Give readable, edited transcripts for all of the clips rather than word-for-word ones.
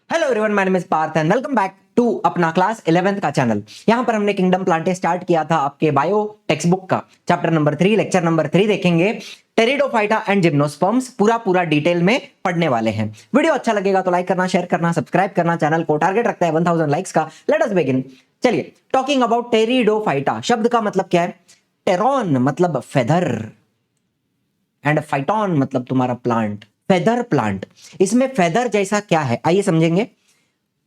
Hello everyone, my name is Parth and welcome back to अपना class 11th का channel. यहां पर हमने किंगडम प्लांटे स्टार्ट किया था आपके बायो टेक्स्ट बुक का चैप्टर नंबर 3 लेक्चर नंबर 3 देखेंगे। टेरिडोफाइटा एंड जिम्नोस्पर्म्स पूरा डिटेल में पढ़ने वाले हैं। वीडियो अच्छा लगेगा तो लाइक करना, शेयर करना, सब्सक्राइब करना। चैनल को टारगेट रखता है 1000 लाइक्स का। Let us begin. चलिए, टॉकिंग अबाउट टेरिडोफाइटा शब्द का मतलब क्या है? टेरॉन मतलब फेदर एंड फाइटॉन मतलब तुम्हारा प्लांट, फेदर प्लांट। इसमें फेदर जैसा क्या है आइए समझेंगे।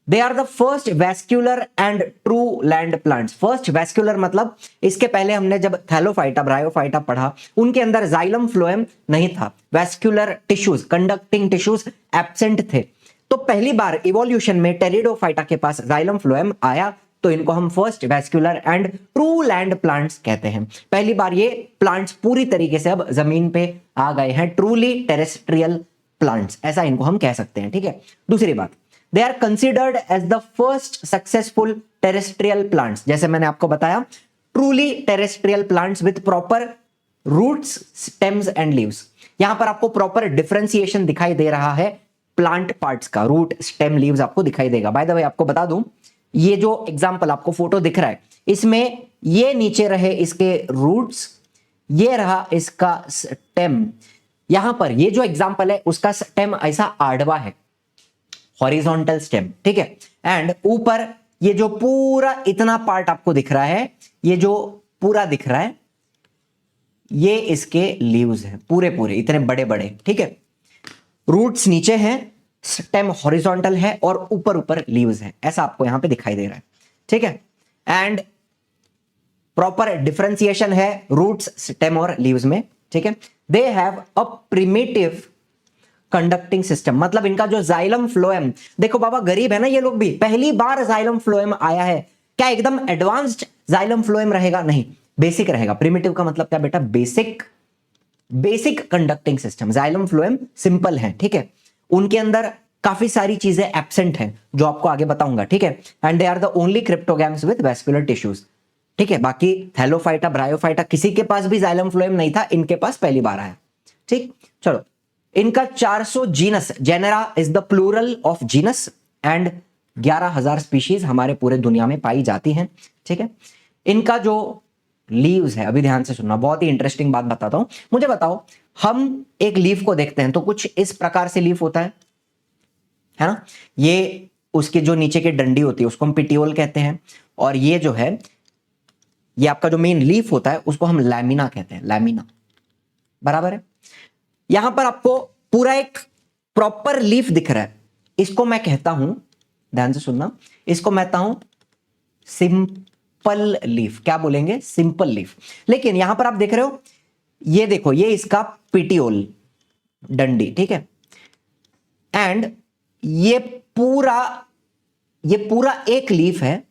They are the first vascular and true land plants. First vascular मतलब इसके पहले हमने जब थैलोफाइटा ब्रायोफाइटा पढ़ा उनके अंदर जाइलम फ्लोएम नहीं था, vascular tissues, conducting tissues absent थे। तो पहली बार इवोल्यूशन में टेरिडोफाइटा के पास जाइलम फ्लोएम आया, तो इनको हम first vascular and true land plants कहते हैं। पहली बार ये प्लांट्स पूरी तरीके से अब जमीन पे आ गए हैं, ट्रूली टेरेस्ट्रियल प्लांट्स, ऐसा इनको हम कह सकते हैं। ठीक है, दूसरी बात, they are considered as the first successful terrestrial plants. जैसे मैंने आपको बताया, truly terrestrial plants with proper roots, stems and leaves. यहां पर आपको प्रॉपर डिफरेंशिएशन दिखाई दे रहा है प्लांट पार्ट्स का, रूट, स्टेम, लीव्स आपको दिखाई देगा। बाय द वे आपको बता दूं, ये जो एग्जांपल आपको फोटो दिख रहा है इसमें ये नीचे रहे इसके रूट्स, ये रहा इसका स्टेम। यहां पर ये जो एग्जांपल है उसका स्टेम ऐसा आड़वा है, हॉरिजॉन्टल स्टेम। ठीक है, एंड ऊपर ये जो पूरा इतना पार्ट आपको दिख रहा है, ये जो पूरा दिख रहा है ये इसके लीव्स हैं, पूरे इतने बड़े बड़े। ठीक है, रूट्स नीचे हैं, स्टेम हॉरिजॉन्टल है और ऊपर लीव्स हैं, ऐसा आपको यहां पे दिखाई दे रहा है। ठीक है, एंड प्रॉपर डिफरेंशिएशन है रूट्स, स्टेम और लीव्स में। ठीक है, they have a primitive conducting system, मतलब इनका जो जाइलम फ्लोएम, देखो बाबा गरीब है ना ये लोग भी, पहली बार जाइलम फ्लोएम आया है। क्या एकदम एडवांस्ड जाइलम फ्लोएम रहेगा? नहीं, बेसिक रहेगा। प्रिमिटिव का मतलब क्या बेटा? Basic conducting system. Xylem phloem simple है। ठीक है, उनके अंदर काफी सारी चीजें एब्सेंट हैं जो आपको आगे बताऊंगा। ठीक है, and they are the only cryptogams with vascular tissues. ठीक है, बाकी थैलोफाइटा ब्रायोफाइटा किसी के पास भी जाइलम फ्लोएम नहीं था, इनके पास पहली बार आया। ठीक, चलो, इनका 400 genus, genera is the plural of genus, and 11,000 species हमारे पूरे दुनिया में पाई जाती हैं। ठीक है, इनका जो लीव्स है, अभी ध्यान से सुनना, बहुत ही इंटरेस्टिंग बात बताता हूं। मुझे बताओ, हम एक लीफ को देखते हैं तो कुछ इस प्रकार से लीफ होता है ना? ये उसके जो नीचे की डंडी होती है उसको हम पिटियोल कहते हैं, और ये जो है ये आपका जो मेन लीफ होता है उसको हम लैमिना कहते हैं, लैमिना। बराबर है? यहां पर आपको पूरा एक प्रॉपर लीफ दिख रहा है, इसको मैं कहता हूं, ध्यान से सुनना, इसको मैं कहता हूं सिंपल लीफ। क्या बोलेंगे? Simple leaf. लेकिन यहां पर आप देख रहे हो, ये देखो, ये इसका पिटियोल, डंडी। ठीक है, एंड ये पूरा एक लीफ है,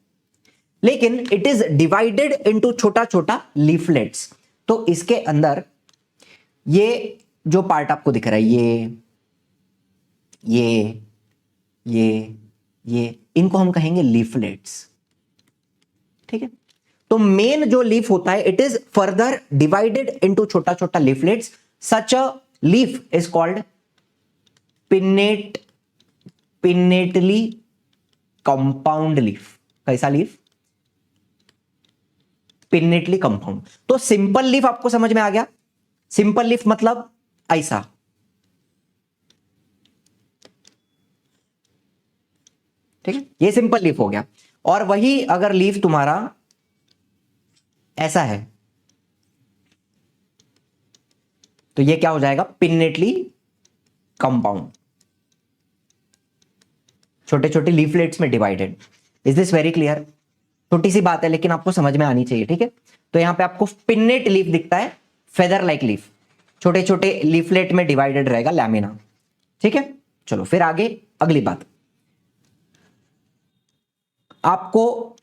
लेकिन इट इज डिवाइडेड इनटू छोटा लीफलेट्स। तो इसके अंदर ये जो पार्ट आपको दिख रहा है, ये इनको हम कहेंगे लीफलेट्स। ठीक है, तो मेन जो लीफ होता है it is further divided into छोटा leaflets. Such a leaf is called pinnately compound leaf. कैसा लीफ? Pinnately compound. तो सिंपल लीफ आपको समझ में आ गया? सिंपल लीफ मतलब ऐसा। ठीक है, ये सिंपल लीफ हो गया। और वही अगर लीफ तुम्हारा ऐसा है तो ये क्या हो जाएगा? पिन्नेटली कंपाउंड, छोटे लीफलेट्स में divided. Is this very clear? छोटी सी बात है लेकिन आपको समझ में आनी चाहिए। ठीक है, तो यहां पे आपको पिन्नेट लीफ दिखता है, फेदर लाइक लीफ, छोटे लीफलेट में डिवाइडेड रहेगा, लैमिना। ठीक है, चलो फिर आगे अगली बात, आपको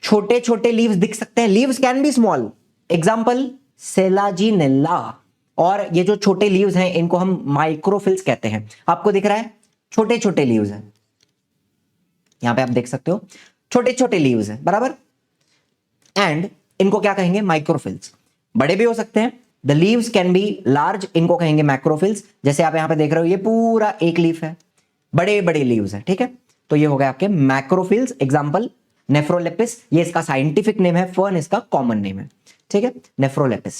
छोटे लीव्स दिख सकते हैं। Leaves can B small, example Selaginella. और ये जो छोटे लीव्स हैं इनको हम माइक्रोफिल्स कहते हैं। आपको दिख रहा है छोटे लीव्स हैं, यहां पे आप देख सकते हो छोटे लीव्स हैं, बराबर। एंड इनको क्या कहेंगे? माइक्रोफिल्स। बड़े भी हो सकते हैं, the leaves can B large, इनको कहेंगे मैक्रोफिल्स। जैसे आप यहां पे देख रहे हो ये पूरा एक लीफ है, बड़े लीव्स है। ठीक है, तो ये हो गया आपके मैक्रोफिल्स। एग्जांपल नेफ्रोलेपिस, ये इसका साइंटिफिक नेम है, फर्न इसका कॉमन नेम है, ठीक है, नेफ्रोलेपिस,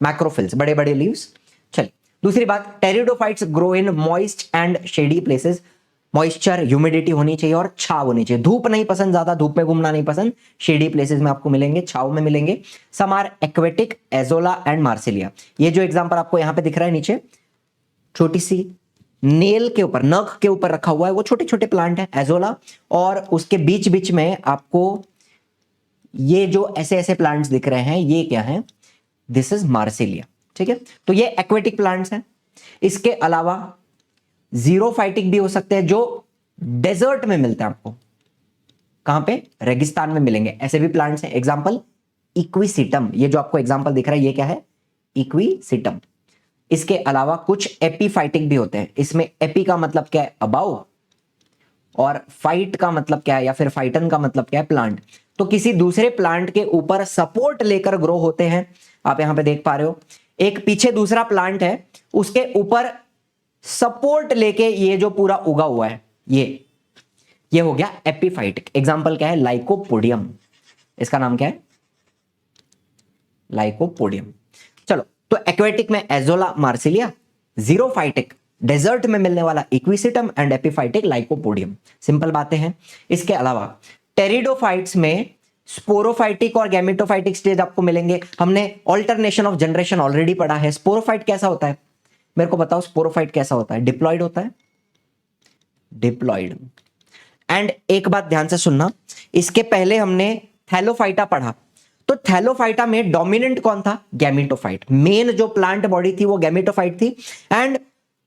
मैक्रोफिल्स, बड़े बड़े लीव्स। चलिए दूसरी बात, pteridophytes grow in moist and shady places. Moisture, humidity होनी चाहिए और छाव होनी चाहिए। धूप नहीं पसंद, ज्यादा धूप में घूमना नहीं पसंद, शेडी प्लेसेस में आपको मिलेंगे, छाव में मिलेंगे। Some are aquatic, Azolla and Marsilea. ये जो एग्जांपल आपको यहां पे दिख रहा है नीचे, छोटी सी नेल के ऊपर, नख के ऊपर रखा हुआ है, वो छोटे छोटे प्लांट है, एजोला। और उसके बीच बीच में आपको ये जो ऐसे ऐसे प्लांट्स दिख रहे हैं, ये क्या है, दिस इज मार्सिलिया, ठीक है। तो ये एक्वेटिक प्लांट्स हैं। इसके अलावा जीरोफाइटिक भी हो सकते हैं, जो डेजर्ट में मिलते हैं आपको। कहां पे? रेगिस्तान में मिलेंगे, ऐसे भी प्लांट्स हैं। एग्जांपल इक्विसिटम, ये जो आपको एग्जांपल दिख रहा है, ये क्या है, इक्विसिटम। इसके अलावा कुछ एपीफाइटिक भी होते हैं। इसमें एपी का मतलब क्या है, अबाउ, और फाइट का मतलब क्या है, या फिर फाइटन का मतलब क्या है, प्लांट। तो किसी दूसरे प्लांट के ऊपर सपोर्ट लेकर ग्रो होते हैं। आप यहां पे देख पा रहे हो, एक पीछे दूसरा प्लांट है, उसके ऊपर सपोर्ट लेके ये जो पूरा उगा हुआ है, ये हो गया एपीफाइटिक। एग्जांपल क्या है, लाइकोपोडियम, इसका नाम क्या है, लाइकोपोडियम। चलो, तो एक्वेटिक में एजोला, मार्सिलिया, जीरोफाइटिक डेजर्ट में मिलने वाला equisetum, and epiphytic lycopodium. Simple बातें हैं। इसके अलावा टेरिडोफाइट्स में स्पोरोफाइटिक और गैमेटोफाइटिक स्टेज आपको मिलेंगे। हमने ऑल्टरनेशन ऑफ जनरेशन ऑलरेडी पढ़ा है। स्पोरोफाइट कैसा होता है, मेरे को बताओ, स्पोरोफाइट कैसा होता है, डिप्लॉइड होता है, डिप्लॉइड। एंड एक बात ध्यान से सुनना, इसके पहले हमने थैलोफाइटा पढ़ा, तो थैलोफाइटा में डोमिनेंट कौन था, गैमेटोफाइट। मेन जो प्लांट बॉडी थी वो गैमेटोफाइट थी, एंड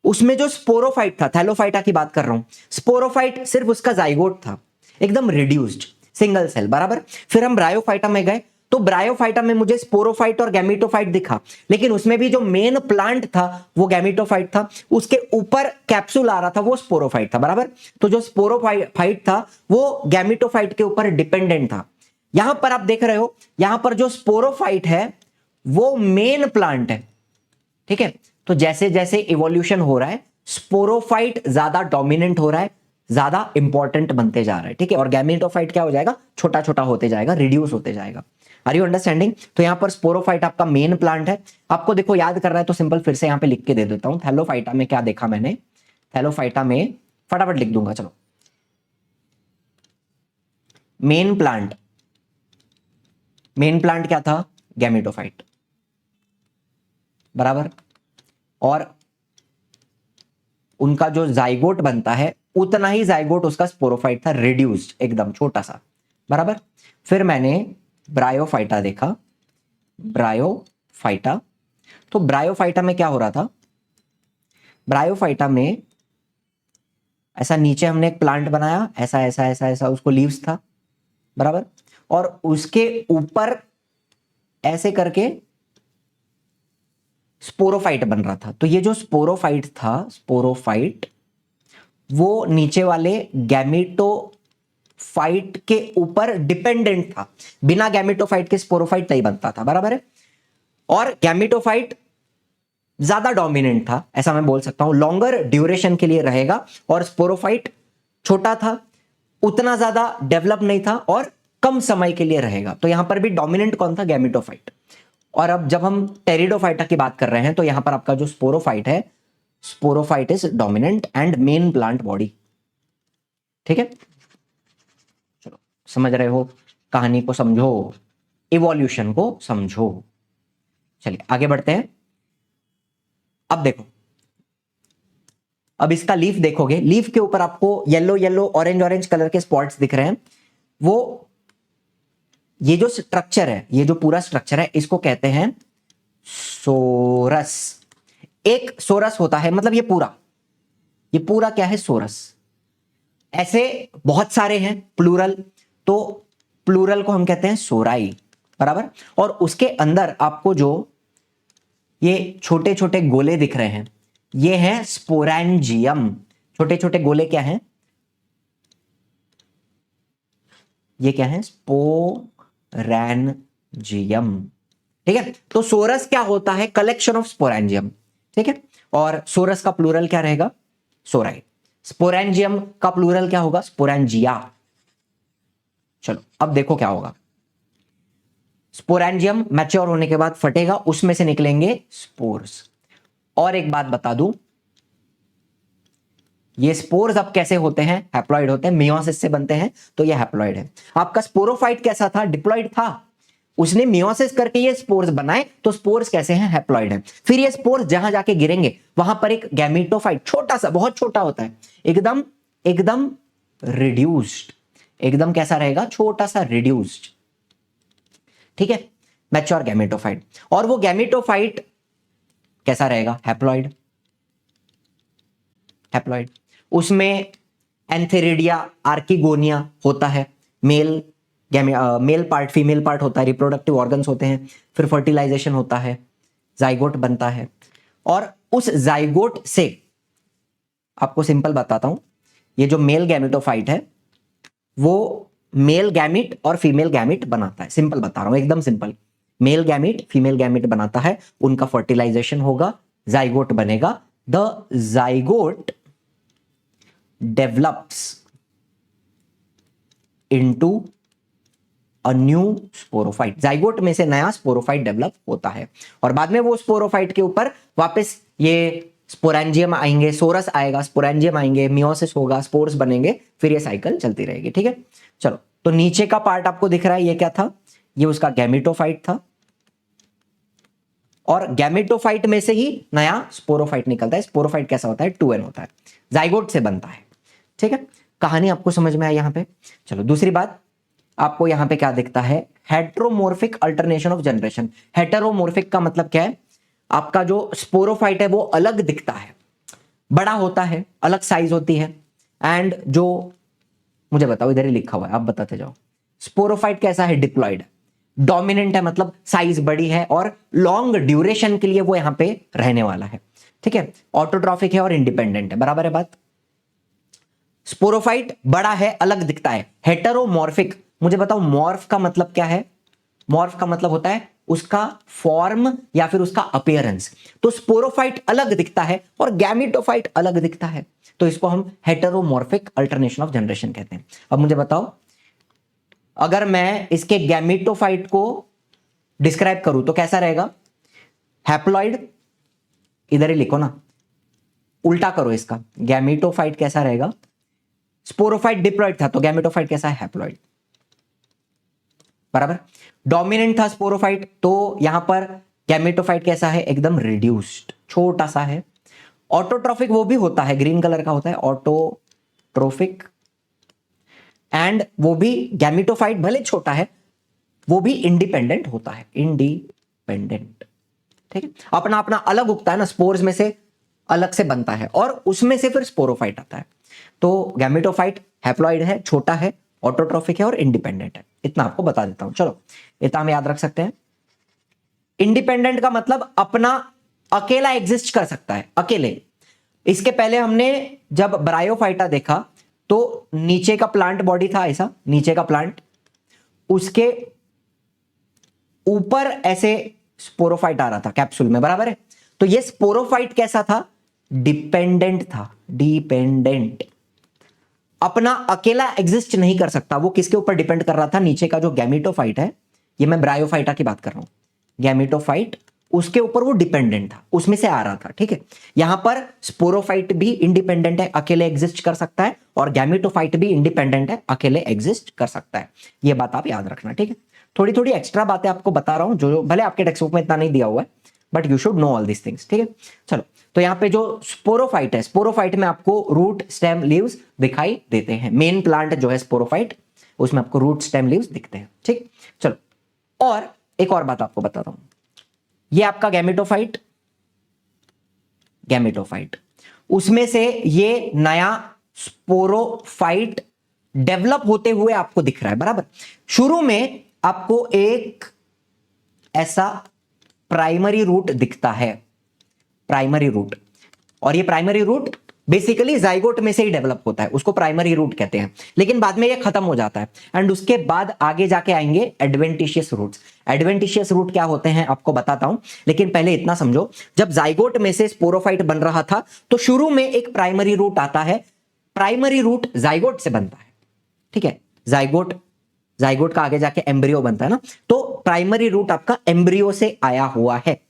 उसमें जो स्पोरोफाइट था, थैलोफाइटा की बात कर रहा हूं, स्पोरोफाइट सिर्फ उसका जाइगोट था, एकदम रिड्यूस्ड, सिंगल सेल, बराबर। फिर हम ब्रायोफाइटा में गए, तो ब्रायोफाइटा में मुझे स्पोरोफाइट और गैमेटोफाइट दिखा, लेकिन उसमें भी जो मेन प्लांट था वो गैमेटोफाइट था, उसके ऊपर कैप्सूल आ रहा था वो स्पोरोफाइट था, बराबर। तो जो स्पोरोफाइट था वो गैमेटोफाइट के ऊपर डिपेंडेंट था। यहां पर आप देख रहे हो, यहां पर जो स्पोरोफाइट है वो मेन प्लांट है, ठीक है। तो जैसे जैसे इवोल्यूशन हो रहा है, स्पोरोफाइट ज्यादा डोमिनेंट हो रहा है, ज्यादा इंपॉर्टेंट बनते जा रहा है, ठीक है। और गैमेटोफाइट क्या हो जाएगा, छोटा छोटा होते जाएगा, रिड्यूस होते जाएगा। Are you understanding? तो यहां पर स्पोरोफाइट आपका मेन प्लांट है। आपको देखो याद करना है तो सिंपल फिर से यहां पे लिख के दे देता हूं। थैलोफाइटा में क्या देखा मैंने, थैलोफाइटा में फटाफट लिख दूंगा, चलो। मेन प्लांट क्या था, गैमेटोफाइट, बराबर। और उनका जो जाइगोट बनता है, उतना ही जाइगोट उसका स्पोरोफाइट था, रिड्यूस्ड, एकदम छोटा सा, बराबर। फिर मैंने ब्रायोफाइटा देखा, ब्रायोफाइटा। तो ब्रायोफाइटा में क्या हो रहा था, ब्रायोफाइटा में ऐसा नीचे हमने एक प्लांट बनाया, ऐसा ऐसा ऐसा ऐसा, उसको लीव्स था, बराबर। और उसके ऊपर ऐसे करके स्पोरोफाइट बन रहा था। तो ये जो स्पोरोफाइट था, स्पोरोफाइट, वो नीचे वाले गैमेटोफाइट के ऊपर डिपेंडेंट था। बिना गैमेटोफाइट के स्पोरोफाइट नहीं बनता था, बराबर है। और गैमेटोफाइट ज्यादा डोमिनेंट था, ऐसा मैं बोल सकता हूं, लॉन्गर ड्यूरेशन के लिए रहेगा। और स्पोरोफाइट छोटा था, उतना ज्यादा डेवलप नहीं था, और कम समय के लिए रहेगा। तो यहां पर भी डोमिनेंट कौन था, गैमेटोफाइट। और अब जब हम टेरिडोफाइटा की बात कर रहे हैं, तो यहां पर आपका जो स्पोरोफाइट है, sporophyte is dominant and main plant body, ठीक है। चलो, समझ रहे हो, कहानी को समझो, इवोल्यूशन को समझो। चलिए आगे बढ़ते हैं। अब देखो, अब इसका लीफ देखोगे, लीफ के ऊपर आपको yellow yellow orange orange colour के स्पॉट्स दिख रहे हैं। वो ये जो स्ट्रक्चर है, ये जो पूरा स्ट्रक्चर है, इसको कहते हैं सोरस। एक सोरस होता है, मतलब ये पूरा क्या है, सोरस। ऐसे बहुत सारे हैं, प्लूरल, तो प्लूरल को हम कहते हैं सोराई, बराबर। और उसके अंदर आपको जो ये छोटे छोटे गोले दिख रहे हैं, ये हैं स्पोरेंजियम। छोटे छोटे गोले क्या हैं, ये क्या है, स्पोरेंजियम, ठीक है। तो सोरस क्या होता है, कलेक्शन ऑफ स्पोरेंजियम, ठीक है। और सोरस का प्लूरल क्या रहेगा, सोराई। स्पोरेंजियम का प्लूरल क्या होगा? स्पोरेंजिया। चलो अब देखो क्या होगा। स्पोरेंजियम मैच्योर होने के बाद फटेगा, उसमें से निकलेंगे स्पोर्स। और एक बात बता दूं, ये स्पोर्स अब कैसे होते हैं? हैप्लॉइड होते हैं, मियोसिस से बनते हैं, तो ये हैप्लॉइड है। आपका स्पोरोफाइट कैसा था? डिप्लॉइड था। उसने मियोसिस करके ये स्पोर्स बनाए, तो स्पोर्स कैसे हैं? हैप्लॉइड हैं। फिर ये स्पोर्स जहां जाके गिरेंगे वहां पर एक गैमेटोफाइट, छोटा सा, बहुत छोटा होता है, एकदम एकदम रिड्यूस्ड, एकदम कैसा रहेगा? छोटा सा रिड्यूस्ड, ठीक है, मैच्योर गैमेटोफाइट। और वो गैमेटोफाइट कैसा रहेगा? हैप्लॉइड। हैप्लॉइड उसमें एंथेरिडिया, आर्किगोनिया होता है, male male part, female part होता है, रिप्रोडक्टिव ऑर्गन्स होते हैं, फिर फर्टिलाइजेशन होता है, जाइगोट बनता है। और उस जाइगोट से आपको सिंपल बताता हूं, ये जो मेल गैमेटोफाइट है वो मेल गैमिट और फीमेल गैमिट बनाता है। सिंपल बता रहा हूं, एकदम simple. Male gamete female gamete बनाता है, उनका फर्टिलाइजेशन होगा, जाइगोट बनेगा। The zygote develops into a new sporophyte. Zygote में से नया स्पोरोफाइट डेवलप होता है, और बाद में वो स्पोरोफाइट के ऊपर वापस ये स्पोरेंजियम आएंगे, सोरस आएगा, स्पोरेंजियम आएंगे, मियोसिस होगा, स्पोर्स बनेंगे, फिर ये साइकिल चलती रहेगी, ठीक है। चलो, तो नीचे का पार्ट आपको दिख रहा है, ये क्या था? ये उसका गैमेटोफाइट था, और गैमेटोफाइट में से ही नया स्पोरोफाइट निकलता है। स्पोरोफाइट कैसा होता है? 2n होता है, जाइगोट से बनता है, ठीक है। कहानी आपको समझ में आई यहां पे? चलो, दूसरी बात, आपको यहां पे क्या दिखता है? Heteromorphic alternation of generation. Heteromorphic का मतलब क्या है? आपका जो स्पोरोफाइट है वो अलग दिखता है, बड़ा होता है, अलग साइज होती है। एंड जो, मुझे बताओ, इधर ही लिखा हुआ है, आप बताते जाओ। स्पोरोफाइट कैसा है? डिप्लॉइड, डोमिनेंट है, मतलब साइज बड़ी है और लॉन्ग ड्यूरेशन के लिए वो यहां पे रहने वाला है, ठीक है। ऑटोट्रॉफिक है और इंडिपेंडेंट है, बराबर है बात। स्पोरोफाइट बड़ा है, अलग दिखता है। हेटेरोमॉर्फिक, मुझे बताओ मॉर्फ का मतलब क्या है? मॉर्फ का मतलब होता है उसका फॉर्म या फिर उसका अपीयरेंस। तो स्पोरोफाइट अलग दिखता है और गैमेटोफाइट अलग दिखता है, तो इसको हम हेटेरोमॉर्फिक अल्टरनेशन ऑफ जनरेशन कहते हैं। अब मुझे बताओ, अगर मैं इसके गैमेटोफाइट को डिस्क्राइब करूं तो कैसा रहेगा? हैप्लॉइड, इधर ही लिखो ना, उल्टा करो इसका, गैमेटोफाइट कैसा रहेगा? स्पोरोफाइट डिप्लॉइड था, तो गैमेटोफाइट कैसा है? हैप्लॉइड, बराबर। डोमिनेंट था स्पोरोफाइट, तो यहां पर गैमेटोफाइट कैसा है? एकदम रिड्यूस्ड, छोटा सा है। ऑटोट्रॉफिक वो भी होता है, ग्रीन कलर का होता है, ऑटोट्रोफिक। एंड वो भी गैमेटोफाइट भले छोटा है, वो भी इंडिपेंडेंट होता है, इंडिपेंडेंट, ठीक है। अपना अपना अलग उगता है ना, स्पोर्स में से अलग से बनता है, और उसमें से फिर स्पोरोफाइट आता है। तो गैमेटोफाइट हैप्लॉइड है, छोटा है, ऑटोट्रॉफिक है और इंडिपेंडेंट है। इतना आपको बता देता हूं, चलो इतना हम याद रख सकते हैं। इंडिपेंडेंट का मतलब अपना अकेला एग्जिस्ट कर सकता है, अकेले। इसके पहले हमने जब ब्रायोफाइटा देखा तो नीचे का प्लांट बॉडी था ऐसा, नीचे का प्लांट, उसके ऊपर ऐसे स्पोरोफाइट आ रहा था कैप्सूल में, बराबर है। तो ये स्पोरोफाइट कैसा था? डिपेंडेंट था, डिपेंडेंट, अपना अकेला एग्जिस्ट नहीं कर सकता। वो किसके ऊपर डिपेंड कर रहा था? नीचे का जो गैमेटोफाइट है, ये मैं ब्रायोफाइटा की बात कर रहा हूं, गैमेटोफाइट, उसके ऊपर वो डिपेंडेंट था, उसमें से आ रहा था, ठीक है। यहां पर स्पोरोफाइट भी इंडिपेंडेंट है, अकेले एग्जिस्ट कर सकता है, और गैमेटोफाइट भी इंडिपेंडेंट है, अकेले एग्जिस्ट कर सकता है। ये बात आप याद रखना, ठीक है। थोड़ी थोड़ी एक्स्ट्रा बातें आपको बता रहा हूं, जो भले आपके टेक्स्ट बुक में इतना नहीं दिया हुआ है, but you should know all this things, ठीक है। चलो, तो यहां पे जो स्पोरोफाइट है, स्पोरोफाइट में आपको रूट, स्टेम, लीव्स दिखाई देते हैं। मेन प्लांट जो है स्पोरोफाइट, उसमें आपको रूट, स्टेम, लीव्स दिखते हैं, ठीक। चलो, और एक और बात आपको बताता हूं, ये आपका गैमेटोफाइट, गैमेटोफाइट, उसमें से ये नया स्पोरोफाइट डेवलप होते हुए आपको दिख रहा है, बराबर। शुरू में आपको एक ऐसा प्राइमरी रूट दिखता है, प्राइमरी रूट, और ये प्राइमरी रूट बेसिकली जाइगोट में से ही डेवलप होता है, उसको प्राइमरी रूट कहते हैं। लेकिन बाद में ये खत्म हो जाता है, एंड उसके बाद आगे जाके आएंगे एडवेंटिशियस रूट्स। एडवेंटिशियस रूट क्या होते हैं आपको बताता हूं, लेकिन पहले इतना समझो, जब जाइगोट में से स्पोरोफाइट बन रहा था तो शुरू में एक प्राइमरी रूट आता है, प्राइमरी रूट जाइगोट से बनता है, ठीक है, जाइगोट का आगे जाके एम्ब्रियो बनता है ना, तो प्राइमरी रूट आपका एम्ब्रियो से आया हुआ है,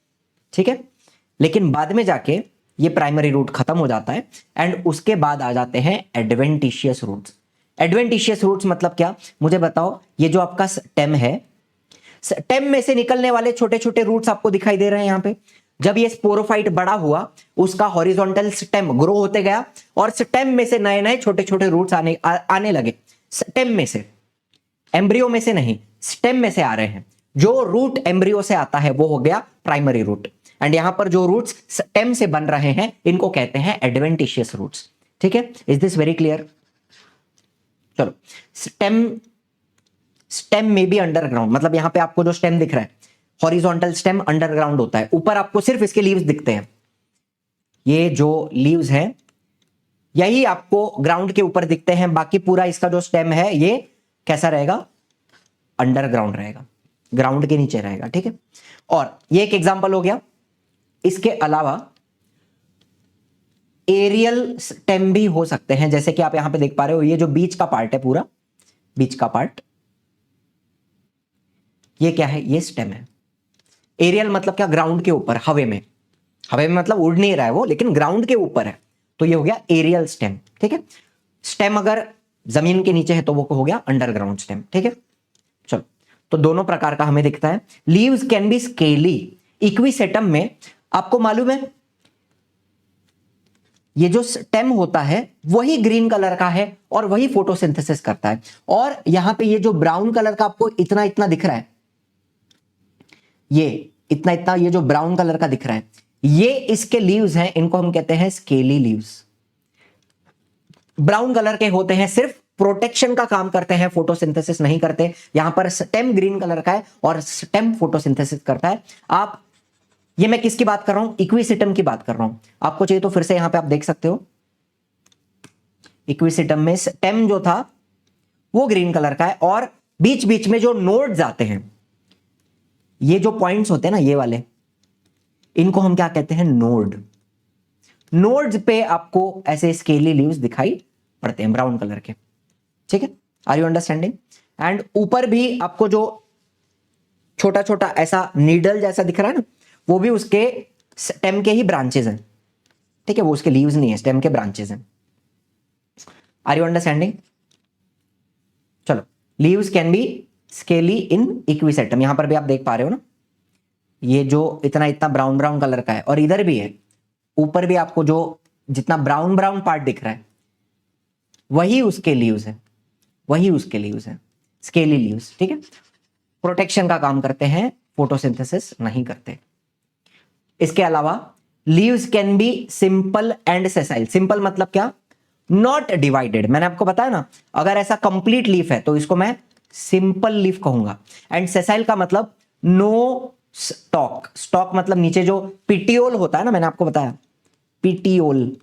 ठीक है। लेकिन बाद में जाके ये प्राइमरी रूट खत्म हो जाता है एंड उसके बाद आ जाते हैं एडवेंटिशियस रूट्स। एडवेंटिशियस रूट्स मतलब क्या, मुझे बताओ। ये जो आपका स्टेम है, स्टेम में से निकलने वाले छोटे छोटे रूट्स आपको दिखाई दे रहे हैं यहां पे। जब ये स्पोरोफाइट बड़ा हुआ, उसका हॉरिजॉन्टल स्टेम ग्रो होते गया और स्टेम में से नए नए छोटे छोटे रूट्स आने लगे। स्टेम में से, एम्ब्रियो में से नहीं, स्टेम में से आ रहे हैं। जो रूट एम्ब्रियो से आता है वो हो गया प्राइमरी रूट, एंड यहां पर जो रूट्स स्टेम से बन रहे हैं इनको कहते हैं एडवेंटिशियस रूट्स, ठीक है। Is this very clear? चलो, स्टेम में भी अंडरग्राउंड, मतलब यहां पे आपको जो स्टेम दिख रहा है, हॉरिजॉन्टल स्टेम अंडरग्राउंड होता है, ऊपर आपको सिर्फ इसके लीव्स दिखते हैं। ये जो लीव्स हैं यही आपको ग्राउंड के ऊपर दिखते हैं, बाकी पूरा इसका जो स्टेम है ये कैसा रहेगा, अंडरग्राउंड रहेगा, ग्राउंड के नीचे रहेगा, ठीक है। और ये एक एग्जांपल हो गया। इसके अलावा एरियल स्टेम भी हो सकते हैं, जैसे कि आप यहां पे देख पा रहे हो, ये जो बीच का पार्ट है, पूरा बीच का पार्ट, ये क्या है, ये स्टेम है। एरियल मतलब क्या, ग्राउंड के ऊपर, हवे में मतलब उड़ नहीं रहा है वो, लेकिन ग्राउंड के ऊपर है, तो ये हो गया एरियल स्टेम, ठीक है। स्टेम अगर जमीन के नीचे है तो वो हो गया अंडरग्राउंड स्टेम, ठीक है। चलो, तो दोनों प्रकार का हमें दिखता है। Leaves can be scaly. Equisetum में आपको मालूम है ये जो स्टेम होता है वही ग्रीन कलर का है और वही फोटोसिंथेसिस करता है, और यहां पे ये जो ब्राउन कलर का आपको इतना इतना दिख रहा है, ये इतना इतना, ये जो ब्राउन कलर का दिख रहा है, ये इसके लीव्स हैं, इनको हम कहते हैं स्केली लीव्स। ब्राउन कलर के होते हैं, सिर्फ प्रोटेक्शन का काम करते हैं, फोटोसिंथेसिस नहीं करते। यहां पर स्टेम ग्रीन कलर का है और स्टेम फोटोसिंथेसिस करता है। आप, ये मैं किसकी बात कर रहा हूं, इक्विसेटम की बात कर रहा हूं। आपको चाहिए तो फिर से यहां पे आप देख सकते हो, इक्विसेटम में स्टेम जो था वो ग्रीन कलर का है और बीच बीच में जो नोड्स आते हैं, ये जो पॉइंट्स होते हैं ना, ये वाले, इनको हम क्या कहते हैं, नोड। नोड्स पे आपको ऐसे स्केली लीव्स दिखाई पड़ते हैं ब्राउन कलर के, ठीक है। Are you understanding? एंड ऊपर भी आपको जो छोटा छोटा ऐसा नीडल जैसा दिख रहा है ना, वो भी उसके स्टेम के ही ब्रांचेस हैं, ठीक है, वो उसके लीव्स नहीं है, स्टेम के ब्रांचेस हैं। Are you understanding? चलो, leaves can be scaly in Equisetum. यहां पर भी आप देख पा रहे हो ना, ये जो इतना इतना ब्राउन ब्राउन कलर का है, और इधर भी है, ऊपर भी आपको जो जितना ब्राउन ब्राउन पार्ट दिख रहा है वही उसके लीव्स है, वही उसके लीव्स है, स्केली लीव्स, ठीक है। प्रोटेक्शन का काम करते हैं, फोटोसिंथेसिस नहीं करते। इसके अलावा leaves can B simple and sessile. Simple मतलब क्या, नॉट डिवाइडेड। मैंने आपको बताया ना, अगर ऐसा कंप्लीट लीफ है तो इसको मैं सिंपल लीफ कहूंगा। एंड सेसाइल का मतलब नो स्टॉक। स्टॉक मतलब नीचे जो पिटियोल होता है ना, मैंने आपको बताया पिटियोल,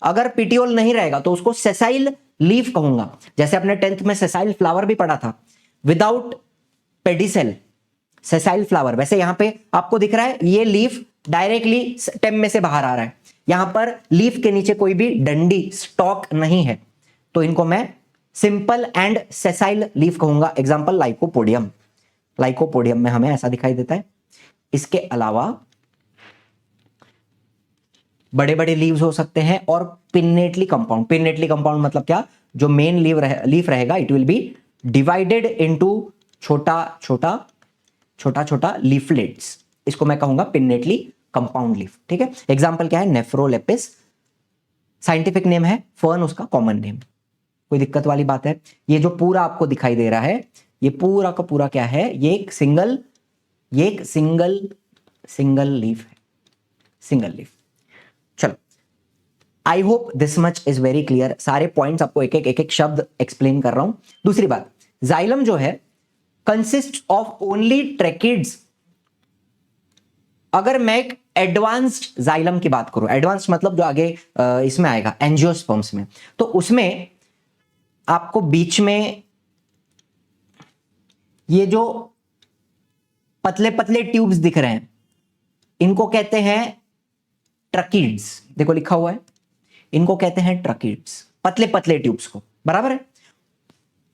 अगर पिटियोल नहीं रहेगा तो उसको सेसाइल लीफ कहूंगा। जैसे अपने 10th में सेसाइल फ्लावर भी पढ़ा था, विदाउट पेडिसेल, सेसाइल फ्लावर। वैसे यहां पे आपको दिख रहा है ये लीफ डायरेक्टली स्टेम में से बाहर आ रहा है, यहां पर लीफ के नीचे कोई भी डंडी स्टॉक नहीं है, तो इनको मैं सिंपल एंड सेसाइल लीफ कहूंगा। एग्जांपल लाइकोपोडियम, लाइकोपोडियम में हमें ऐसा दिखाई देता है। इसके अलावा बड़े बड़े लीव्स हो सकते हैं और पिन्नेटली कंपाउंड। पिन्नेटली कंपाउंड मतलब क्या, जो मेन लीफ रहेगा it will be divided into छोटा छोटा छोटा छोटा लीफलेट्स, इसको मैं कहूंगा पिन्नेटली कंपाउंड लीफ, ठीक है। एग्जांपल क्या है, नेफ्रोलेपिस, साइंटिफिक नेम है, फर्न उसका कॉमन नेम। कोई दिक्कत वाली बात है? ये जो पूरा आपको दिखाई दे रहा है, ये पूरा का पूरा क्या है, ये एक सिंगल लीफ है, सिंगल लीफ। चलो, I hope this much is very clear. सारे पॉइंट्स आपको एक एक शब्द एक्सप्लेन कर रहा हूं। दूसरी बात, जाइलम जो है कंसिस्ट ऑफ ओनली ट्रैकिड्स। अगर मैं एक एडवांस्ड जाइलम की बात करूं, एडवांस्ड मतलब जो आगे इसमें आएगा एंजियोस्पर्म्स में, तो उसमें आपको बीच में ये जो पतले पतले ट्यूब्स दिख रहे हैं इनको कहते हैं ट्रकीड्स। देखो लिखा हुआ है, इनको कहते हैं ट्रकीड्स। पतले पतले ट्यूब्स को, बराबर है।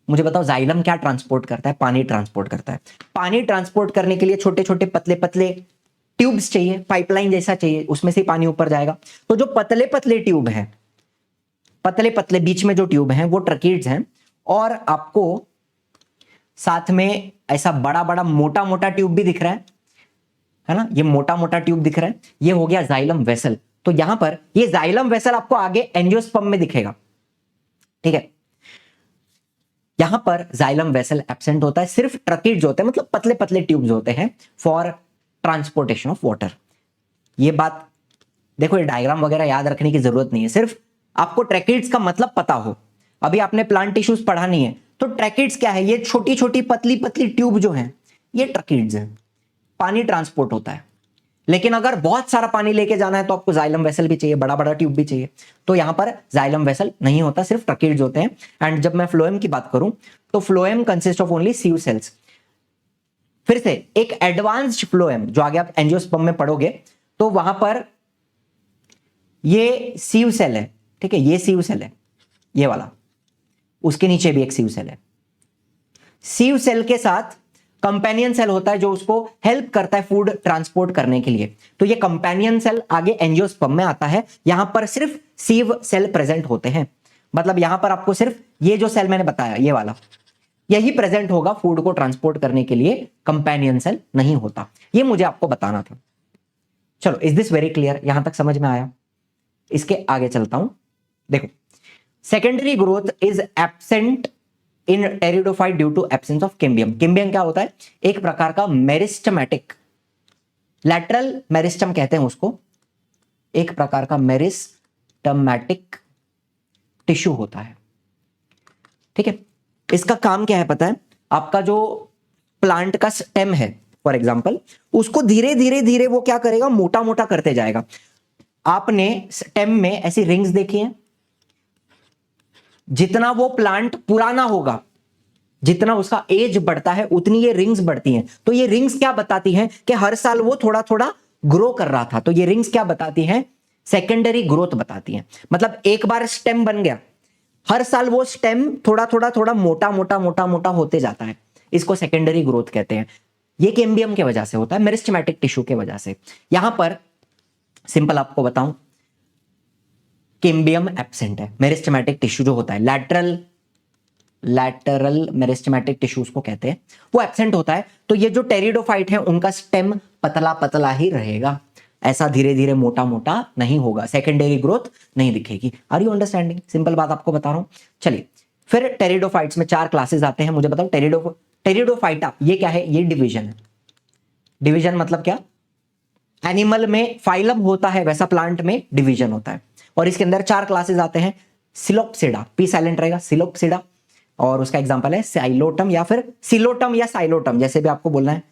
मुझे बताओ जाइलम क्या ट्रांसपोर्ट करता है? पानी ट्रांसपोर्ट करता है। पानी ट्रांसपोर्ट करने के लिए छोटे छोटे पतले पतले ट्यूब्स चाहिए, पाइपलाइन जैसा चाहिए, उसमें से पानी ऊपर जाएगा। तो जो पतले पतले ट्यूब हैं, पतले पतले बीच में जो ट्यूब हैं वो ट्रकीड्स हैं, और आपको साथ में ऐसा बड़ा बड़ा मोटा मोटा ट्यूब भी दिख रहा है ना, ये मोटा मोटा ट्यूब दिख रहा है, ये हो गया जाइलम वेसल। तो यहां पर ये जाइलम वेसल आपको आगे एंजियोस्पर्म में दिखेगा, ठीक है। यहां पर जाइलम वेसल एब्सेंट होता है, सिर्फ ट्रकीड्स होते हैं, मतलब पतले पतले ट्यूब्स होते हैं फॉर ट्रांसपोर्टेशन ऑफ वाटर। ये बात देखो, ये डायग्राम वगैरह याद रखने की जरूरत नहीं है, सिर्फ आपको ट्रैकिड्स का मतलब पता हो। अभी आपने प्लांट टिश्यूज पढ़ा नहीं है, तो ट्रैकिड्स क्या है? ये छोटी छोटी पतली पतली ट्यूब जो है, ये ट्रैकिड्स है। पानी ट्रांसपोर्ट होता है, लेकिन अगर बहुत सारा पानी लेके जाना है तो आपको जाइलम वेसल भी चाहिए, बड़ा बड़ा ट्यूब भी चाहिए। तो यहां पर जाइलम वेसल नहीं होता, सिर्फ ट्रैकिड्स होते हैं। एंड जब मैं फ्लोएम की बात करूं तो phloem consist of only sieve cells. फिर से एक एडवांस्ड फ्लोएम जो आगे आप एंजियोस्पर्म में पढ़ोगे, तो वहां पर ये सीव सेल है, ठीक है, ये सीव सेल है, ये वाला, उसके नीचे भी एक सीव सेल है। सीव सेल के साथ कंपेनियन सेल होता है जो उसको हेल्प करता है फूड ट्रांसपोर्ट करने के लिए। तो ये कंपेनियन सेल आगे एंजियोस्पर्म में आता है। यहां पर सिर्फ सीव सेल प्रेजेंट होते हैं, मतलब यहां पर आपको सिर्फ ये जो सेल मैंने बताया, ये वाला, यही प्रेजेंट होगा फूड को ट्रांसपोर्ट करने के लिए, कंपेनियन सेल नहीं होता। ये मुझे आपको बताना था। चलो, इज दिस वेरी क्लियर? यहां तक समझ में आया? इसके आगे चलता हूं। देखो, secondary growth is absent in pteridophyte due to absence of cambium. Cambium क्या होता है? एक प्रकार का मेरिस्टमैटिक, लैटरल मेरिस्टम कहते हैं उसको, एक प्रकार का मेरिस्टमैटिक टिश्यू होता है, ठीक है। इसका काम क्या है पता है? आपका जो प्लांट का स्टेम है फॉर एग्जाम्पल, उसको धीरे धीरे धीरे वो क्या करेगा? मोटा मोटा करते जाएगा। आपने स्टेम में ऐसी रिंग्स देखी हैं? जितना वो प्लांट पुराना होगा, जितना उसका एज बढ़ता है, उतनी ये रिंग्स बढ़ती हैं। तो ये रिंग्स क्या बताती हैं? कि हर साल वो थोड़ा थोड़ा ग्रो कर रहा था। तो ये रिंग्स क्या बताती हैं? सेकेंडरी ग्रोथ बताती हैं। मतलब एक बार स्टेम बन गया, हर साल वो स्टेम थोड़ा थोड़ा थोड़ा मोटा मोटा मोटा मोटा होते जाता है, इसको सेकेंडरी ग्रोथ कहते हैं। ये कैम्बियम के वजह से होता है, मेरिस्टेमेटिक टिश्यू के वजह से। यहां पर सिंपल आपको बताऊं, कैम्बियम एब्सेंट है। मेरिस्टेमेटिक टिश्यू जो होता है, लैटरल मेरिस्टेमेटिक टिश्यूज को कहते हैं, वो एब्सेंट होता है। तो ये जो टेरिडोफाइट है, उनका स्टेम पतला पतला ही रहेगा, ऐसा धीरे धीरे मोटा मोटा नहीं होगा, सेकेंडरी ग्रोथ नहीं दिखेगी। Are you understanding? सिंपल बात आपको बता रहा हूं। चलिए, फिर टेरिडोफाइट्स में 4 क्लासेस आते हैं। मुझे बताओ, टेरिडोफाइटा ये क्या है? ये डिवीजन है। डिवीजन मतलब क्या? एनिमल में फाइलम होता है, वैसा प्लांट में डिवीजन होता है। और इसके अंदर 4 क्लासेस आते हैं। सिलोप्सिडा, पी साइलेंट रहेगा, सिलोप्सिडा, और उसका एग्जांपल है साइलोटम या फिर सिलोटम या साइलोटम, जैसे भी आपको बोलना है।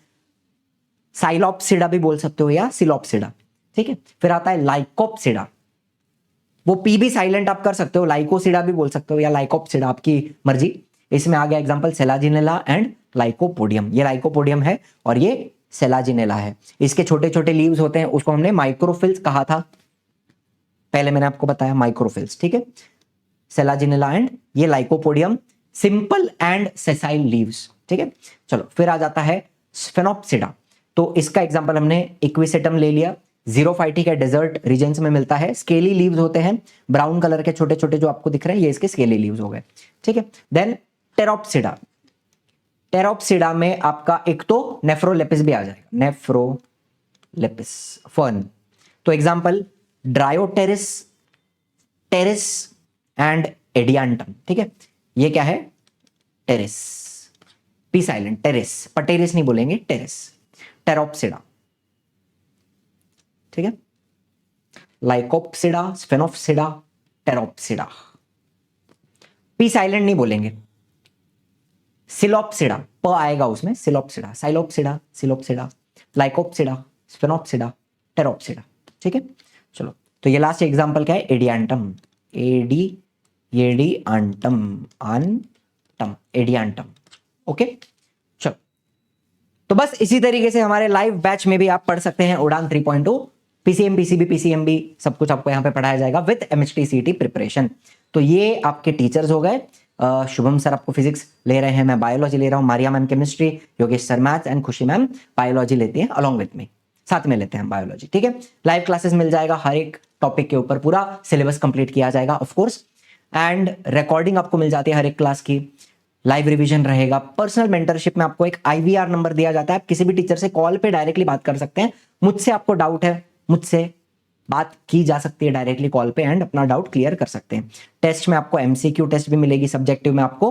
साइलोप्सिडा भी बोल सकते हो या सिलोप्सिडा, ठीक है। फिर आता है लाइकोप्सिडा, वो पी भी साइलेंट आप कर सकते हो, लाइकोसिडा भी बोल सकते हो या लाइकोप्सिडा, आपकी मर्जी। इसमें आ गया एग्जांपल सेलाजिनेला एंड लाइकोपोडियम। ये लाइकोपोडियम है और ये सेलाजिनेला है। इसके छोटे छोटे लीव्स होते हैं, उसको हमने माइक्रोफिल्स कहा था, पहले मैंने आपको बताया माइक्रोफिल्स, ठीक है। सेलाजिनेला एंड ये lycopodium, simple and sessile leaves, ठीक है। चलो, फिर आ जाता है स्फेनोप्सिडा। तो इसका एग्जांपल हमने इक्विसेटम ले लिया, जीरोफाइटिक है, डेजर्ट रीजन्स में मिलता है। स्केली लीव्स होते हैं, ब्राउन कलर के छोटे छोटे जो आपको दिख रहे हैं, ये इसके स्केली लीव्स हो गए, ठीक है। देन टेरोप्सिडा, टेरोप्सिडा में आपका एक तो नेफ्रोलेपिस भी आ जाएगा, नेफ्रोलेपिस फर्न। तो example Dryopteris, Pteris and Adiantum, ठीक है। ये क्या है? Pteris, P silent, Pteris, Pteris नहीं बोलेंगे, टेरिस, टेरोप्सिडा, ठीक है। Lycopsida, Sphenopsida, Pteropsida, P silent नहीं बोलेंगे। सिलोप्सिडा, प आएगा उसमें, Psilopsida, Psilopsida, Psilopsida, Lycopsida, Sphenopsida, Pteropsida, ठीक है। चलो, तो ये लास्ट एग्जांपल क्या है? Adiantum, Adiantum, antum, Adiantum, okay. चलो, तो बस इसी तरीके से हमारे लाइव बैच में भी आप पढ़ सकते हैं उड़ान 3.0, पीसीएम, पीसीबी, पीसीएमबी, सब कुछ आपको यहाँ पे पढ़ाया जाएगा विद एमएचटी सीटी प्रिपरेशन। तो ये आपके टीचर्स हो गए। शुभम सर आपको फिजिक्स ले रहे हैं, मैं बायोलॉजी ले रहा हूँ, Maria ma'am chemistry, Yogesh sir maths and खुशी मैम बायोलॉजी लेती हैं अलॉन्ग विथ मी, साथ में लेते हैं बायोलॉजी। ठीक है, लाइव क्लासेस मिल जाएगा, हर एक टॉपिक के ऊपर पूरा सिलेबस कंप्लीट किया जाएगा ऑफ कोर्स, एंड रिकॉर्डिंग आपको मिल जाती है हर एक क्लास की, लाइव रिवीजन रहेगा। पर्सनल मेंटरशिप में आपको एक IVR नंबर दिया जाता है, आप किसी भी टीचर से कॉल पे डायरेक्टली बात कर सकते हैं। मुझसे आपको डाउट है, मुझसे बात की जा सकती है डायरेक्टली कॉल पे एंड अपना डाउट क्लियर कर सकते हैं। टेस्ट में आपको MCQ टेस्ट भी मिलेगी, सब्जेक्टिव में आपको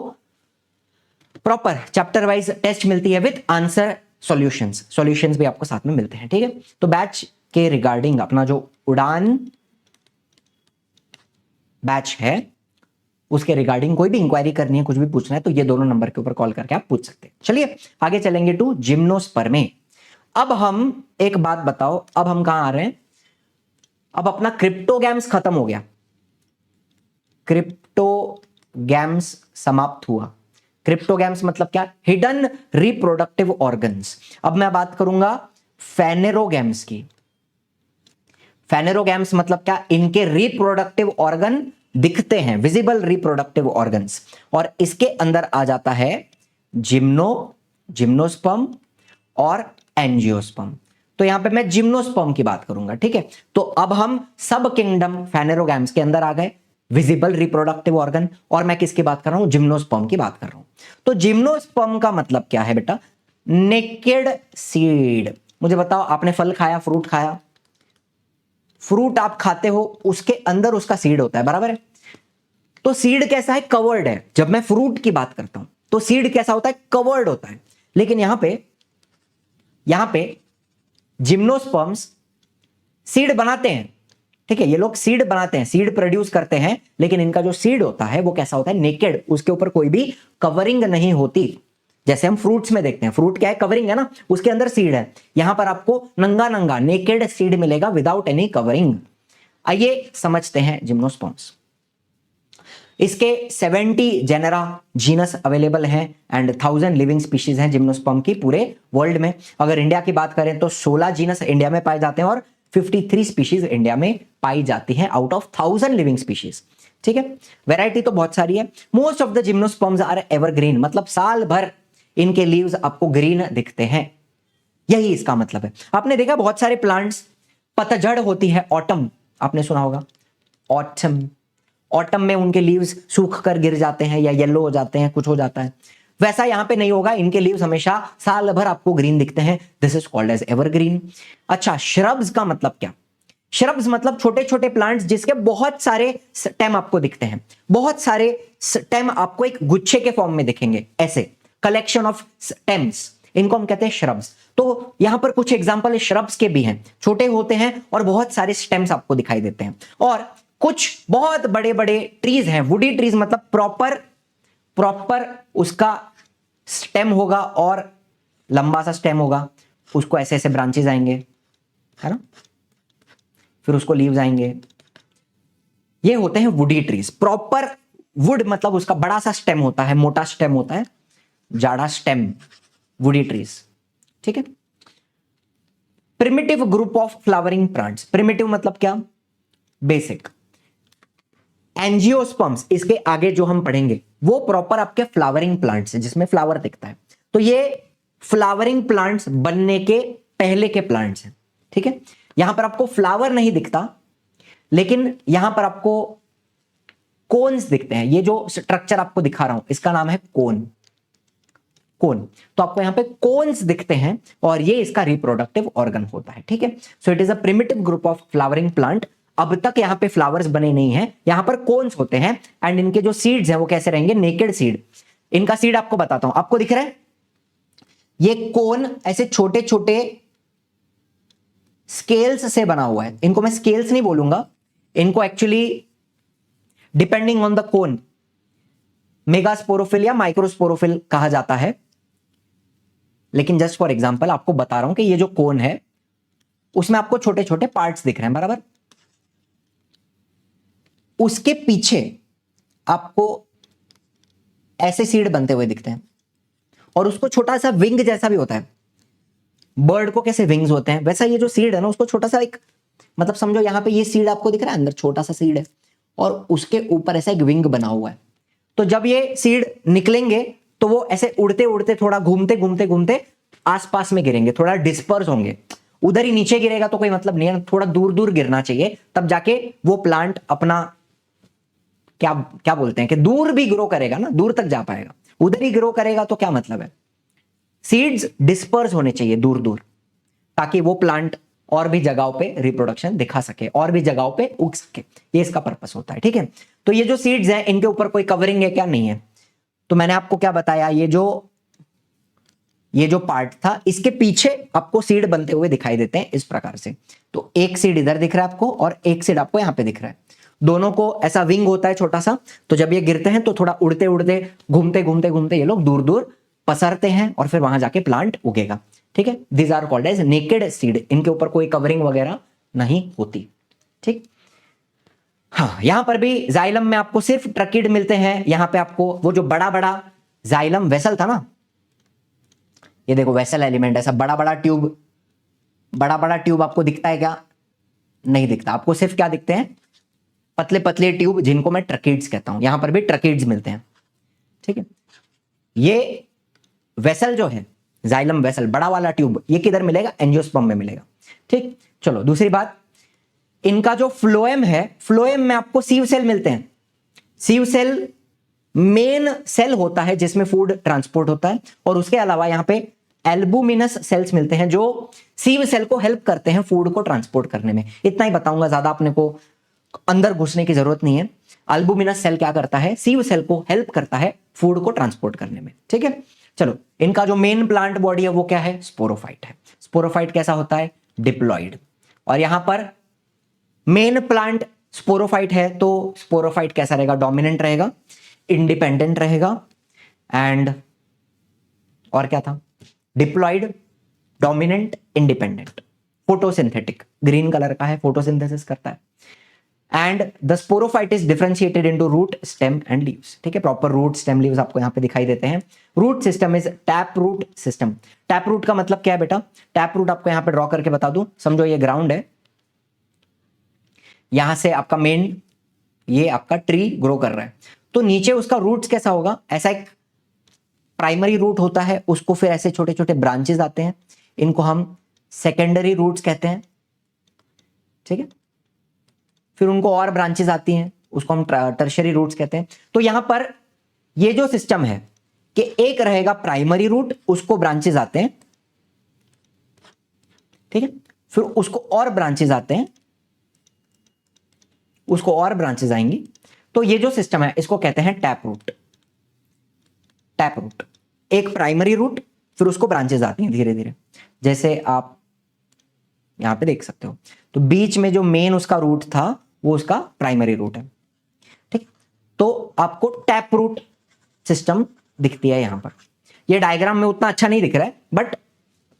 प्रॉपर चैप्टर वाइज टेस्ट मिलती है विद आंसर सॉल्यूशंस भी आपको साथ में मिलते हैं। ठीक है, तो बैच के रिगार्डिंग अपना जो उड़ान बैच है उसके रिगार्डिंग कोई भी इंक्वायरी करनी है, कुछ भी पूछना है, तो ये दोनों नंबर के ऊपर कॉल करके आप पूछ सकते हैं। चलिए आगे चलेंगे टू जिम्नोस्पर्मे। अब हम एक बात बताओ, अब हम कहां आ रहे हैं? अब अपना क्रिप्टोगैम्स खत्म हो गया, क्रिप्टोगैम्स समाप्त हुआ। क्रिप्टोगैम्स मतलब क्या? Hidden reproductive organs. अब मैं बात करूंगा फेनेरोगैम्स की। फेनेरोगैम्स मतलब क्या? इनके रिप्रोडक्टिव ऑर्गन दिखते हैं, विजिबल रिप्रोडक्टिव ऑर्गन्स, और इसके अंदर आ जाता है जिम्नोस्पर्म और एंजियोस्पर्म। तो यहां पे मैं जिम्नोस्पर्म की बात करूंगा। ठीक है, तो अब हम सब किंगडम फेनेरोगैम्स के अंदर आ गए, विजिबल रिप्रोडक्टिव ऑर्गन, और मैं किसकी बात कर रहा हूं? जिम्नोस्पर्म की बात कर रहा हूं। तो जिम्नोस्पर्म का मतलब क्या है बेटा? Naked seed. मुझे बताओ, आपने फल खाया, फ्रूट खाया, फ्रूट आप खाते हो, उसके अंदर उसका सीड होता है, बराबर है? तो सीड कैसा है? कवर्ड है। जब मैं फ्रूट की बात करता हूं तो सीड कैसा होता है? कवर्ड होता है। लेकिन यहां पे जिम्नोस्पर्म्स सीड बनाते हैं। ठीक है, ये लोग सीड बनाते हैं, सीड प्रोड्यूस करते हैं, लेकिन इनका जो सीड होता है वो कैसा होता है? नेकेड, उसके ऊपर कोई भी कवरिंग नहीं होती। जैसे हम फ्रूट्स में देखते हैं, फ्रूट क्या है? कवरिंग है ना, उसके अंदर सीड है। यहां पर आपको नंगा नंगा नेकेड सीड मिलेगा विदाउट एनी कवरिंग। आइए समझते हैं जिम्नोस्पर्म्स। इसके 70 जेनेरा जीनस अवेलेबल हैं एंड 1000 लिविंग स्पीशीज हैं जिम्नोस्पर्म की पूरे वर्ल्ड में। अगर इंडिया की बात करें तो 16 जीनस इंडिया में पाए जाते हैं और 53 स्पीशीज इंडिया में पाई जाती हैं आउट ऑफ 1000 लिविंग स्पीशीज। ठीक है, वैरायटी तो बहुत सारी है। Most of the gymnosperms are evergreen, मतलब साल भर इनके लीव्स आपको ग्रीन दिखते हैं, यही इसका मतलब है। आपने देखा बहुत सारे प्लांट्स पतझड़ होती है, ऑटम, आपने सुना होगा ऑटम में उनके लीव्स सूख कर गिर जाते हैं या येलो हो जाते हैं, कुछ हो जाता है, वैसा यहां पे नहीं होगा। इनके लीव्स हमेशा साल भर आपको ग्रीन दिखते हैं। This is called as evergreen. अच्छा, श्रब्स का मतलब क्या? श्रब्स मतलब छोटे छोटे प्लांट्स जिसके बहुत सारे स्टेम आपको दिखते हैं, बहुत सारे स्टेम आपको एक गुच्छे के फॉर्म में दिखेंगे, ऐसे कलेक्शन ऑफ स्टेम्स, इनको हम कहते हैं श्रब्स। तो यहां पर कुछ एग्जांपल श्रब्स के भी हैं, छोटे होते हैं और बहुत सारे स्टेम्स आपको दिखाई देते हैं। और कुछ बहुत बड़े बड़े ट्रीज हैं, वुडी ट्रीज, मतलब प्रॉपर उसका स्टेम होगा और लंबा सा स्टेम होगा, उसको ऐसे ऐसे ब्रांचेस आएंगे, है ना, फिर उसको लीव्स आएंगे, ये होते हैं वुडी ट्रीज। प्रॉपर वुड मतलब उसका बड़ा सा स्टेम होता है, मोटा स्टेम होता है, जाड़ा स्टेम, वुडी ट्रीज। ठीक है, primitive group of flowering plants. Primitive मतलब क्या? बेसिक। एंजियोस्पर्म्स, इसके आगे जो हम पढ़ेंगे वो प्रॉपर आपके फ्लावरिंग प्लांट्स हैं जिसमें फ्लावर दिखता है। तो ये फ्लावरिंग प्लांट्स बनने के पहले के प्लांट्स हैं। ठीक है, यहां पर आपको फ्लावर नहीं दिखता, लेकिन यहां पर आपको कोन्स दिखते हैं। ये जो स्ट्रक्चर आपको दिखा रहा हूं इसका नाम है कोन। तो आपको यहां पे कोन्स दिखते हैं और ये इसका रिप्रोडक्टिव ऑर्गन होता है। ठीक है, सो it is a primitive group of flowering plant. अब तक यहां पे फ्लावर्स बने नहीं हैं, यहां पर कोन्स होते हैं एंड इनके जो सीड्स हैं वो कैसे रहेंगे? Naked seed. इनका सीड आपको बताता हूं, आपको दिख रहा है ये कोन ऐसे छोटे छोटे स्केल्स से बना हुआ है। इनको मैं स्केल्स नहीं बोलूंगा, इनको actually depending on the cone megasporophyll या माइक्रोस्पोरोफिल कहा जाता है। लेकिन जस्ट फॉर एग्जांपल आपको बता रहा हूं कि ये जो कोन है उसमें आपको छोटे छोटे पार्ट्स दिख रहे हैं, बराबर। उसके पीछे आपको ऐसे सीड बनते हुए दिखते हैं और उसको छोटा सा विंग जैसा भी होता है। बर्ड को कैसे विंग्स होते हैं, वैसा ये जो सीड है ना उसको छोटा सा एक, मतलब समझो यहां पे ये सीड आपको दिख रहा है, अंदर छोटा सा सीड है और उसके ऊपर ऐसा एक विंग बना हुआ है। तो जब ये सीड निकलेंगे तो वो ऐसे उड़ते उड़ते थोड़ा घूमते घूमते घूमते आसपास में गिरेंगे, थोड़ा डिस्पर्स होंगे। उधर ही नीचे गिरेगा तो कोई मतलब नहीं है, थोड़ा दूर दूर गिरना चाहिए, तब जाके वो प्लांट अपना क्या क्या बोलते हैं कि दूर भी ग्रो करेगा ना, दूर तक जा पाएगा। उधर ही ग्रो करेगा तो क्या मतलब है, सीड्स डिस्पर्स होने चाहिए दूर दूर, ताकि वो प्लांट और भी जगहों पे रिप्रोडक्शन दिखा सके, और भी जगहों पे उग सके। ये इसका पर्पस होता है, ठीक है। तो ये जो सीड्स हैं इनके ऊपर कोई कवरिंग है क्या, नहीं है। तो मैंने आपको क्या बताया, ये जो पार्ट था इसके पीछे आपको सीड बनते हुए दिखाई देते हैं इस प्रकार से। तो एक सीड इधर दिख रहा है आपको और एक सीड आपको यहां पे दिख रहा है, दोनों को ऐसा विंग होता है छोटा सा। तो जब ये गिरते हैं तो थोड़ा उड़ते उड़ते घूमते घूमते घूमते ये लोग दूर दूर पसरते हैं और फिर वहां जाके प्लांट उगेगा, ठीक है। These are called as naked seed, इनके ऊपर कोई कवरिंग वगैरह नहीं होती, ठीक। हाँ, यहां पर भी जाइलम में आपको सिर्फ ट्रकिड मिलते हैं। यहां पे आपको वो जो बड़ा बड़ा जाइलम वेसल था ना, ये देखो वेसल एलिमेंट, ऐसा बड़ा बड़ा ट्यूब आपको दिखता है क्या, नहीं दिखता। आपको सिर्फ क्या दिखते हैं, पतले पतले ट्यूब, जिनको मैं ट्रकिड्स कहता हूं। यहां पर भी ट्रकिड्स मिलते हैं, ठीक है। ये वेसल जो है जाइलम वेसल, बड़ा वाला ट्यूब, ये किधर मिलेगा, एंजियोस्पर्म में मिलेगा, ठीक। चलो दूसरी बात, इनका जो फ्लोएम है, फ्लोएम में आपको सीव सेल मिलते हैं। सीव सेल मेन सेल होता है जिसमें फूड ट्रांसपोर्ट होता है, और उसके अलावा यहां पे एल्बुमिनस सेल्स मिलते हैं जो सीव सेल को हेल्प करते हैं फूड को ट्रांसपोर्ट करने में। इतना ही बताऊंगा, ज्यादा अपने को अंदर घुसने की जरूरत नहीं है। एल्बुमिनस सेल क्या करता है, सीव सेल को हेल्प करता है फूड को ट्रांसपोर्ट करने में, ठीक है। चलो, इनका जो मेन प्लांट बॉडी है वो क्या है, स्पोरोफाइट है। स्पोरोफाइट कैसा होता है, डिप्लॉइड। और यहां पर मेन प्लांट स्पोरोफाइट है, तो स्पोरोफाइट कैसा रहेगा, डोमिनेंट रहेगा, इंडिपेंडेंट रहेगा, एंड और क्या था, diploid, dominant, independent, photosynthetic, green colour का है, फोटोसिंथेसिस करता है। And the sporophyte is differentiated into root, stem and leaves, ठीक है। प्रॉपर रूट, स्टेम, लीव्स आपको यहां पे दिखाई देते हैं। Root system is tap root system. Tap root का मतलब क्या है बेटा, टैप रूट आपको यहां पे ड्रॉ करके बता दूं। समझो ये ग्राउंड है, यहां से आपका मेन, ये आपका ट्री ग्रो कर रहा है, तो नीचे उसका रूट्स कैसा होगा, ऐसा एक प्राइमरी रूट होता है, उसको फिर ऐसे छोटे छोटे ब्रांचेस आते हैं, इनको हम सेकेंडरी रूट्स कहते हैं, ठीक है। फिर उनको और ब्रांचेस आती हैं, उसको हम टर्शियरी रूट्स कहते हैं। तो यहां पर ये जो सिस्टम है कि एक रहेगा प्राइमरी रूट, उसको ब्रांचेस आते हैं, ठीक है, फिर उसको और ब्रांचेस आते हैं, उसको और ब्रांचेस आएंगी। तो ये जो सिस्टम है इसको कहते हैं टैप रूट। टैप रूट, एक प्राइमरी रूट, फिर उसको ब्रांचेस आती हैं धीरे धीरे, जैसे आप यहां पे देख सकते हो। तो बीच में जो मेन उसका रूट था वो उसका प्राइमरी रूट है, ठीक। तो आपको टैप रूट सिस्टम दिखती है यहां पर। ये डायग्राम में उतना अच्छा नहीं दिख रहा है, बट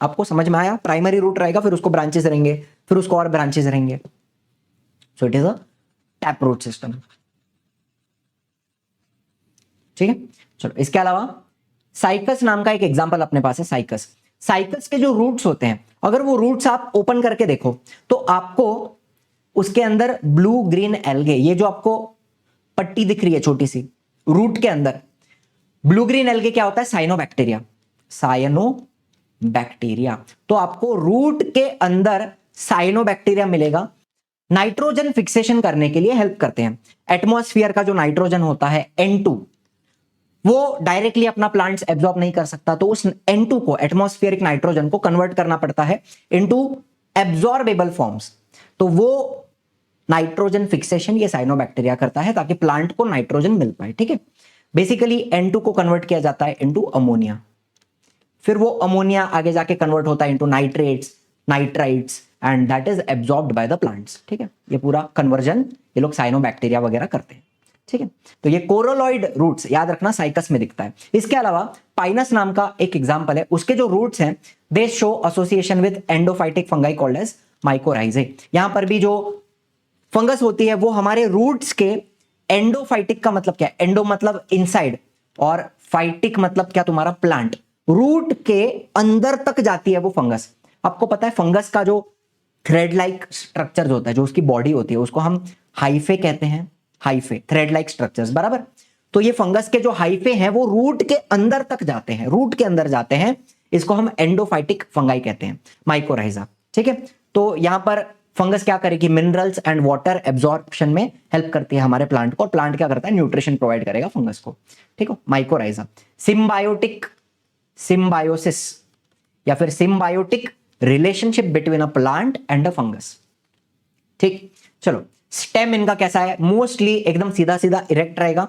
आपको समझ में आया। प्राइमरी रूट रहेगा, फिर उसको ब्रांचेस रहेंगे, फिर उसको और ब्रांचेस रहेंगे। So it is a tap root system, ठीक है। चलो, इसके अलावा साइकस नाम का एक एग्जांपल अपने पास है, साइकस। साइकस के जो रूट्स होते हैं, अगर वो रूट्स आप ओपन करके देखो तो आपको उसके अंदर ब्लू ग्रीन एल्गे, ये जो आपको पट्टी दिख रही है छोटी सी रूट के अंदर, ब्लू ग्रीन एल्गे क्या होता है, साइनोबैक्टीरिया। साइनोबैक्टीरिया, तो आपको रूट के अंदर साइनोबैक्टीरिया मिलेगा। नाइट्रोजन फिक्सेशन करने के लिए हेल्प करते हैं। एटमॉस्फेयर का जो नाइट्रोजन होता है N2, वो डायरेक्टली अपना प्लांट्स एब्जॉर्ब नहीं कर सकता, तो उस N2 को, एटमॉस्फेरिक नाइट्रोजन को कन्वर्ट करना पड़ता है इनटू एब्जॉर्बेबल फॉर्म्स। तो वो नाइट्रोजन फिक्सेशन ये साइनोबैक्टीरिया करता है ताकि प्लांट को नाइट्रोजन मिल पाए, ठीक है। बेसिकली N2 को कन्वर्ट किया जाता है इनटू अमोनिया, फिर वो अमोनिया आगे जाके कन्वर्ट होता है into nitrates, nitrites, and that is absorbed by the plants, ठीक है। ये पूरा कन्वर्जन ये लोग साइनोबैक्टीरिया वगैरह करते हैं, ठीक है। तो ये कोरोलॉइड रूट्स याद रखना साइकस में दिखता है। इसके अलावा पाइनस नाम का एक एग्जांपल है, उसके जो रूट्स हैं they show association with endophytic fungi called as mycorrhizae. यहां पर भी जो फंगस होती है वो हमारे रूट्स के, एंडोफाइटिक का मतलब क्या है, एंडो मतलब इनसाइड और फाइटिक मतलब क्या तुम्हारा प्लांट, रूट के अंदर तक जाती है वो फंगस। आपको पता है फंगस का जो थ्रेड लाइक स्ट्रक्चर होता है, जो उसकी बॉडी होती है, उसको हम हाइफे कहते हैं। हाइफे, थ्रेड लाइक स्ट्रक्चर्स, बराबर। तो ये फंगस के जो हाइफे हैं वो रूट के अंदर तक जाते हैं, रूट के अंदर जाते हैं, इसको हम एंडोफाइटिक फंगाई कहते हैं, माइकोराइजा, ठीक है। तो यहां पर फंगस क्या करेगी, मिनरल्स एंड वाटर एब्जॉर्प्शन में हेल्प करती है हमारे प्लांट को, और प्लांट क्या करता है, न्यूट्रिशन प्रोवाइड करेगा फंगस को, ठीक है, माइकोराइजा। सिम्बायोटिक, सिम्बायोसिस या फिर symbiotic relationship between a plant and a fungus, ठीक। चलो, स्टेम इनका कैसा है, मोस्टली एकदम सीधा सीधा इरेक्ट रहेगा,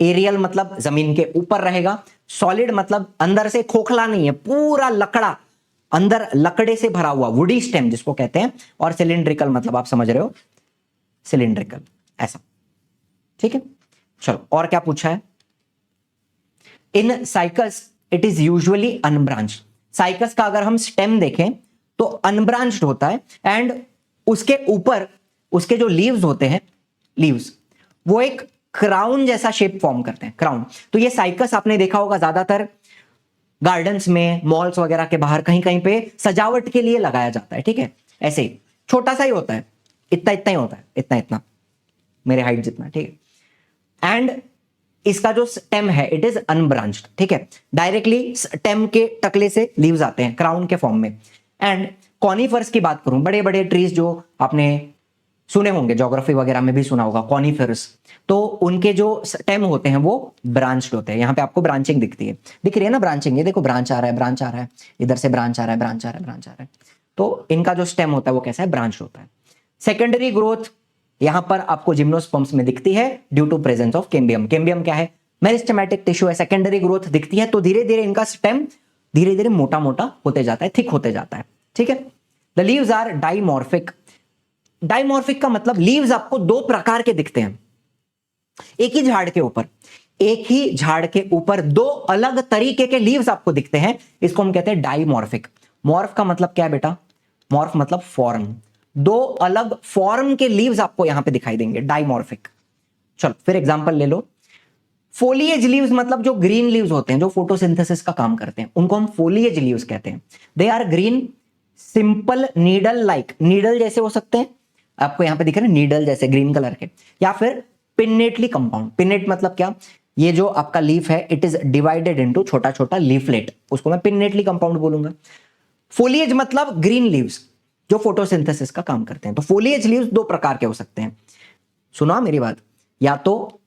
एरियल मतलब जमीन के ऊपर रहेगा, सॉलिड मतलब अंदर से खोखला नहीं है, पूरा लकड़ा, अंदर लकड़े से भरा हुआ, वुडी स्टेम जिसको कहते हैं, और सिलिंड्रिकल मतलब आप समझ रहे हो, सिलिंड्रिकल, ऐसा, ठीक है। चलो, और क्या पूछा है, इन cycas it is usually unbranched. Cycas का अगर हम स्टेम देखें तो अनब्रांच्ड होता है, एंड उसके ऊपर उसके जो लीव्स होते हैं, लीव्स वो एक क्राउन जैसा शेप फॉर्म करते हैं, क्राउन। तो ये साइकस आपने देखा होगा ज्यादातर गार्डन्स में, मॉल्स वगैरह के बाहर कहीं कहीं पे सजावट के लिए लगाया जाता है, ठीक है। ऐसे ही छोटा सा ही होता है, इतना इतना ही होता है, इतना इतना, मेरे हाइट जितना, ठीक है। एंड इसका जो स्टेम है इट इज अनब्रांच्ड, ठीक है, डायरेक्टली स्टेम के टकले से लीव्स आते हैं क्राउन के फॉर्म में। एंड कॉनिफर्स की बात करूं, बड़े बड़े ट्रीज जो आपने सुने होंगे, ज्योग्राफी वगैरह में भी सुना होगा, कॉनिफर्स, तो उनके जो स्टेम होते हैं वो ब्रांच्ड होते हैं। यहां पे आपको ब्रांचिंग दिखती है, दिख रही है ना ब्रांचिंग, ये देखो ब्रांच आ रहा है, ब्रांच आ रहा है, इधर से ब्रांच आ रहा है, ब्रांच आ रहा है, ब्रांच आ रहा है। तो इनका जो स्टेम होता है वो कैसा है, ब्रांच होता है। सेकेंडरी ग्रोथ यहां पर आपको जिम्नोस्पर्म्स में दिखती है due to presence of cambium. Cambium क्या है, मेरिस्टेमेटिक टिश्यू है, सेकेंडरी ग्रोथ दिखती है, तो धीरे धीरे इनका स्टेम धीरे धीरे मोटा मोटा होते जाता है, थिक होते जाता है, ठीक है। The leaves are dimorphic. Dimorphic का मतलब लीव्स आपको दो प्रकार के दिखते हैं, एक ही झाड़ के ऊपर, एक ही झाड़ के ऊपर दो अलग तरीके के लीव्स आपको दिखते हैं, इसको हम कहते हैं डाइमॉर्फिक। मॉर्फ का मतलब क्या है बेटा, मॉर्फ मतलब फॉर्म, दो अलग फॉर्म के लीव्स आपको यहां पे दिखाई देंगे, डाइमॉर्फिक। चलो फिर एग्जांपल ले लो, फोलिएज लीव्स मतलब जो ग्रीन लीव्स होते हैं, जो फोटोसिंथेसिस का काम करते हैं, उनको हम फोलिएज लीव्स कहते हैं। They are green, simple needle like, needle जैसे हो सकते हैं, आपको यहां पे दिख रहे हैं नीडल जैसे ग्रीन कलर के, या फिर पिन्नेटली कंपाउंड। पिन्नेट मतलब क्या, ये जो आपका लीफ है इट इज डिवाइडेड इनटू छोटा छोटा लीफलेट, उसको मैं पिन्नेटली कंपाउंड बोलूंगा। फोलिएज मतलब ग्रीन लीव्स जो फोटोसिंथेसिस का काम करते हैं। तो फोलिएज लीव्स दो प्रकार के हो सकते हैं, सुना मेरी बात, या तो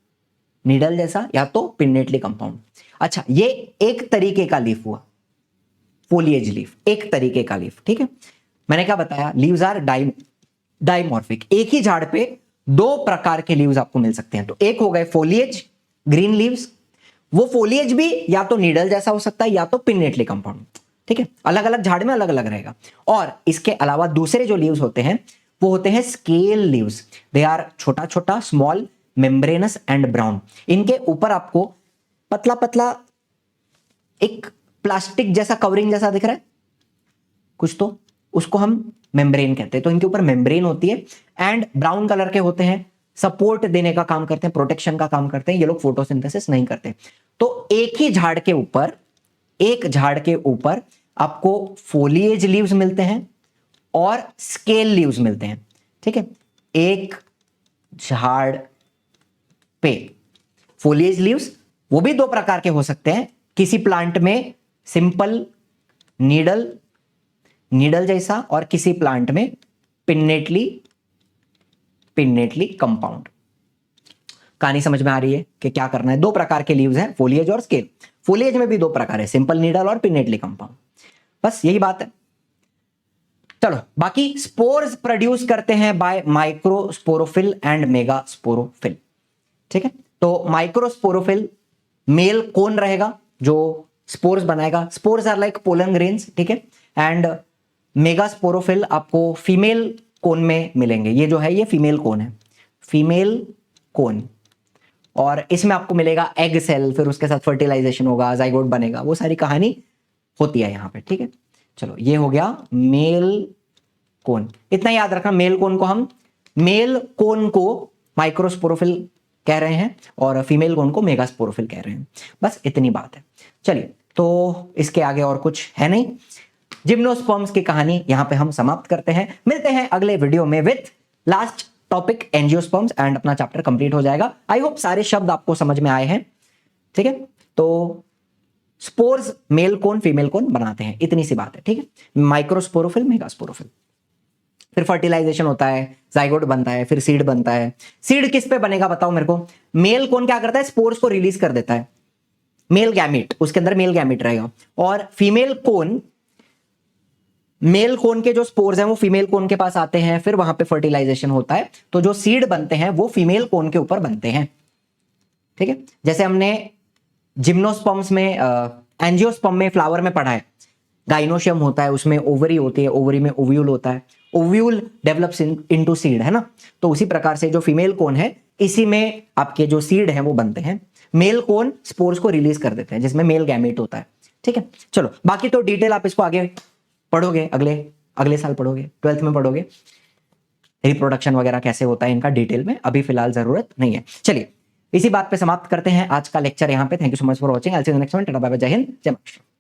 नीडल जैसा या तो पिन्नेटली कंपाउंड। अच्छा, ये एक तरीके का लीफ हुआ, फोलिएज लीफ एक तरीके का लीफ, ठीक है। मैंने क्या बताया, लीव्स आर डाइमॉर्फिक, एक ही झाड़ पे दो प्रकार के लीव्स आपको मिल सकते हैं। तो एक हो गए फोलिएज ग्रीन लीव्स, वो फोलिएज भी या तो नीडल जैसा हो सकता है या तो पिन्नेटली कंपाउंड, ठीक है, अलग अलग झाड़ में अलग अलग रहेगा। और इसके अलावा दूसरे जो लीव्स होते हैं वो होते हैं स्केल लीव्स। दे आर छोटा छोटा, स्मॉल, मेम्ब्रेनस एंड ब्राउन। इनके ऊपर आपको पतला पतला एक प्लास्टिक जैसा कवरिंग जैसा दिख रहा है कुछ, तो उसको हम मेम्ब्रेन कहते हैं। तो इनके ऊपर मेम्ब्रेन होती है एंड ब्राउन कलर के होते हैं, सपोर्ट देने का काम करते हैं, प्रोटेक्शन का काम करते हैं, ये लोग फोटोसिंथेसिस नहीं करते। तो एक ही झाड़ के ऊपर, एक झाड़ के ऊपर आपको फोलिएज लीव्स मिलते हैं और स्केल लीव्स मिलते हैं, ठीक है। एक झाड़ पे फोलिएज लीव्स वो भी दो प्रकार के हो सकते हैं, किसी प्लांट में सिंपल नीडल, नीडल जैसा, और किसी प्लांट में पिन्नेटली कंपाउंड। कहानी समझ में आ रही है कि क्या करना है, दो प्रकार के लीव्स हैं, फोलिएज और स्केल। फोलिएज में भी दो प्रकार है, सिंपल नीडल और पिन्नेटली कंपाउंड, बस यही बात है। चलो, बाकी स्पोर्स प्रोड्यूस करते हैं बाय माइक्रोस्पोरोफिल एंड मेगास्पोरोफिल, ठीक है। तो माइक्रोस्पोरोफिल मेल कोन रहेगा जो स्पोर्स बनाएगा, spores are like pollen grains, ठीक है। एंड मेगास्पोरोफिल आपको फीमेल कोन में मिलेंगे, ये जो है ये फीमेल कोन है, फीमेल कोन, और इसमें आपको मिलेगा एग सेल, फिर उसके साथ फर्टिलाइजेशन होगा, जाइगोट बनेगा, वो सारी कहानी होती है यहां पे, ठीक है। चलो, ये हो गया मेल कोन, इतना याद रखना, मेल कोन को माइक्रोस्पोरोफिल कह रहे हैं और फीमेल कोन को मेगास्पोरोफिल कह रहे हैं, बस इतनी बात है। चलिए, तो इसके आगे और कुछ है नहीं, जिम्नोस्पर्म्स की कहानी यहां पे हम समाप्त करते हैं। मिलते हैं अगले वीडियो में with last topic angiosperms and अपना चैप्टर कंप्लीट हो जाएगा। आई होप सारे शब्द आपको समझ में आए हैं। ठीक है, तो spores male cone female cone बनाते हैं, इतनी सी बात है। ठीक है, माइक्रोस्पोरोफिल मेगास्पोरोफिल, फिर फर्टिलाइजेशन होता है, जाइगोट बनता है, फिर सीड बनता है। सीड किस पे बनेगा बताओ मेरे को? मेल कोन क्या करता है? स्पोर्स को रिलीज कर देता है, मेल गैमीट, उसके अंदर मेल गैमीट रहेगा। और फीमेल कोन, मेल कोन के जो स्पोर्स हैं वो फीमेल कोन के पास आते हैं, फिर वहां पे फर्टिलाइजेशन होता है, तो जो सीड बनते हैं वो फीमेल कोन के ऊपर बनते हैं। ठीक है, जैसे हमने जिम्नोस्पर्म्स में एंजियोस्पर्म में फ्लावर में पढ़ा है, गाइनोशियम होता है, उसमें ओवरी होती है, ओवरी में ओव्यूल होता है, ओव्यूल डेवलप्स इनटू सीड, है ना। तो उसी प्रकार से जो फीमेल कोन है, इसी में आपके जो सीड हैं वो बनते हैं। मेल कोन स्पोर्स को रिलीज कर देते हैं, जिसमें मेल गैमेट होता है। ठीक है, चलो बाकी तो डिटेल आप इसको आगे पढ़ोगे, अगले साल पढ़ोगे, 12th में पढ़ोगे, रिप्रोडक्शन वगैरह कैसे होता है इनका डिटेल में, अभी फिलहाल जरूरत नहीं है। चलिए इसी बात पे समाप्त करते हैं आज का लेक्चर यहाँ पे। Thank you so much for watching, I will see you next one. Ta-ta bye bye, जय हिंद, जय महाराष्ट्र।